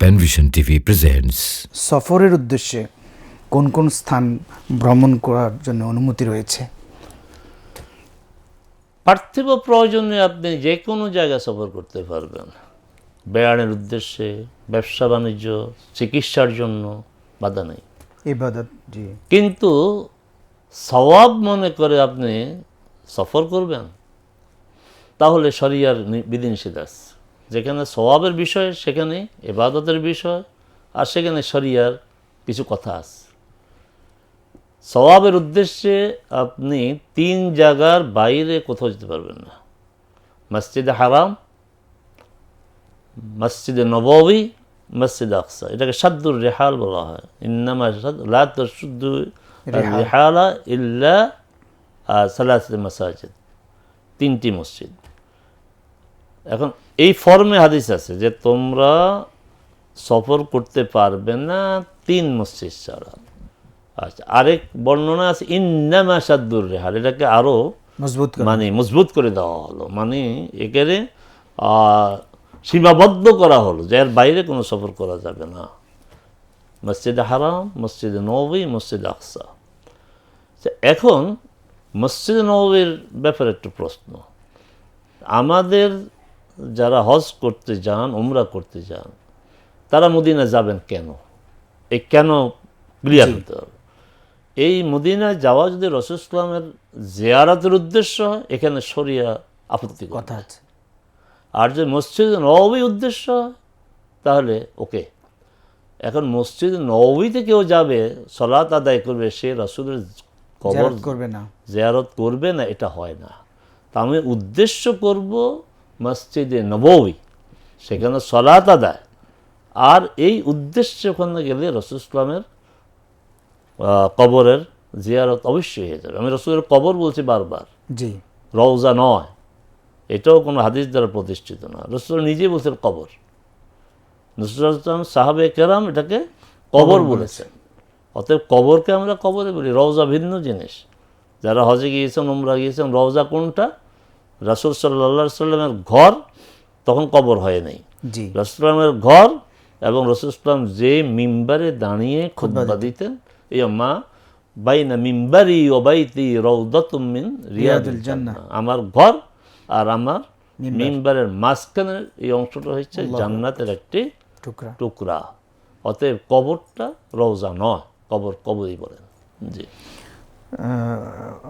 Panvision TV presents. সফরের উদ্দেশ্যে কোন কোন স্থান ভ্রমণ করার জন্য অনুমতি রয়েছে? পার্থিব প্রয়োজনে আপনি যে কোনো জায়গায় সফর করতে পারবেন। বেড়ানোর উদ্দেশ্যে, ব্যবসা বাণিজ্য, চিকিৎসার জন্য বাধা নেই। ইবাদত, জি। কিন্তু সওয়াব মনে করে আপনি সফর করবেন, তাহলে শরিয়ার বিধিনিষেধ আছে। যেখানে সওয়াবের বিষয় সেখানে ইবাদতের বিষয়, আর সেখানে শরিয়ার কিছু কথা আছে। সওয়াবের উদ্দেশ্যে আপনি 3 জায়গার বাইরে কোথাও যেতে পারবেন না। মসজিদে হারাম, মসজিদে নববী, মসজিদ আকসা। এটাকে সাদ্দুর রেহাল বলা হয়। ইন্নামা লা তাশুদ্দু রিহালা ইল্লা সালাসাতি মাসাজিদ, 3টি মসজিদ। এখন এই ফর্মে হাদিস আছে যে তোমরা সফর করতে পারবে না 3 মসজিদ ছাড়া। আচ্ছা, আরেক বর্ণনা আছে ইন্নামা সাদ্দুর রেহাল, এটাকে আরো মজবুত করে দেওয়া হলো, মানে একেবারে সীমাবদ্ধ করা হলো যে এর বাইরে কোনো সফর করা যাবে না। মসজিদে হারাম, মসজিদে নববী, মসজিদে আকসা। এখন মসজিদে নববীর ব্যাপারে একটু প্রশ্ন। আমাদের যারা হজ করতে যান, উমরা করতে যান, তারা মদিনা যাবেন কেন? এই কেন ক্লিয়ার হতে হবে। এই মদিনায় যাওয়া যদি রাসূল সাল্লাল্লাহু আলাইহি ওয়াসাল্লামের জিয়ারতের উদ্দেশ্য হয়, এখানে শরিয়া আপত্তি কথা আছে। আর যদি মসজিদ নববী উদ্দেশ্য হয় তাহলে ওকে। এখন মসজিদ নববীতে কেউ যাবে, সালাত আদায় করবে, সে রাসূলের কবর জিয়ারত করবে না, এটা হয় না। তা আমি উদ্দেশ্য করব মসজিদে নববী, সেখানে সালাত আদায়, আর এই উদ্দেশ্যে ওখানে গেলে রাসূল সাল্লাল্লাহু আলাইহি ওয়াসাল্লামের কবরের জিয়ারত অবশ্যই হয়ে যাবে। আমি রাসূলের কবর বলছি বারবার, জি, রওজা নয়। এটাও কোনো হাদিস দ্বারা প্রতিষ্ঠিত না। রাসূল নিজেই বলছেন কবর। সাহাবে কেরাম এটাকে কবর বলেছেন। অতএব কবরকে আমরা কবরে বলি, রওজা ভিন্ন জিনিস। যারা হজে গিয়েছেন, উমরা গিয়েছেন, রওজা কোনটা? রাসূল সাল্লাল্লাহু আলাইহি ওয়াসাল্লামের ঘর তখন কবর হয় নাই। রাসূল সাল্লামের ঘর এবং রাসূল সাল্লাম যে মিম্বারে দাঁড়িয়ে খুতবা দিতেন, এই মা বাইনা মিম্বারি ওয়া বাইতি রাউদাতুম মিন রিয়াদিল জান্নাহ, আমার ঘর আর আমার মিম্বারের মাঝখানের এই অংশটা হচ্ছে জান্নাতের একটি টুকরা। অতএব কবরটা রওজা নয়, কবর কবরই বলেন। জি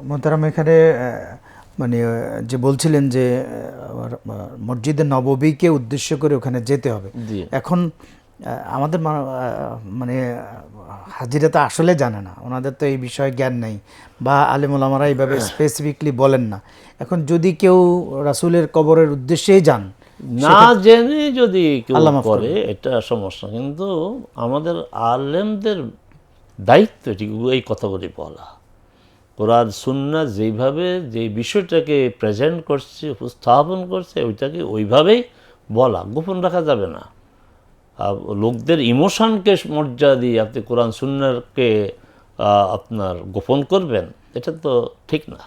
মোহতারাম, এখানে মানে যে বলছিলেন যে মসজিদে নববীকে উদ্দেশ্য করে ওখানে যেতে হবে। এখন আমাদের মানে হাজিরা তো আসলে জানে না, ওনাদের তো এই বিষয়ে জ্ঞান নেই, বা আলেম ওলামারা এইভাবে স্পেসিফিকলি বলেন না। এখন যদি কেউ রাসূলের কবরের উদ্দেশ্যেই যান, না জেনে যদি কেউ করে, এটা সমস্যা। কিন্তু আমাদের আলেমদের দায়িত্ব ঠিক এই কথাগুলি বলা। কোরআন সুন্নাহ যেইভাবে যে বিষয়টাকে প্রেজেন্ট করছে, উপস্থাপন করছে, ওইটাকে ওইভাবেই বলা, গোপন রাখা যাবে না। লোকদের ইমোশনকে মর্যাদা দিয়ে আপনি কোরআন সুন্নাহকে আপনার গোপন করবেন, এটা তো ঠিক না।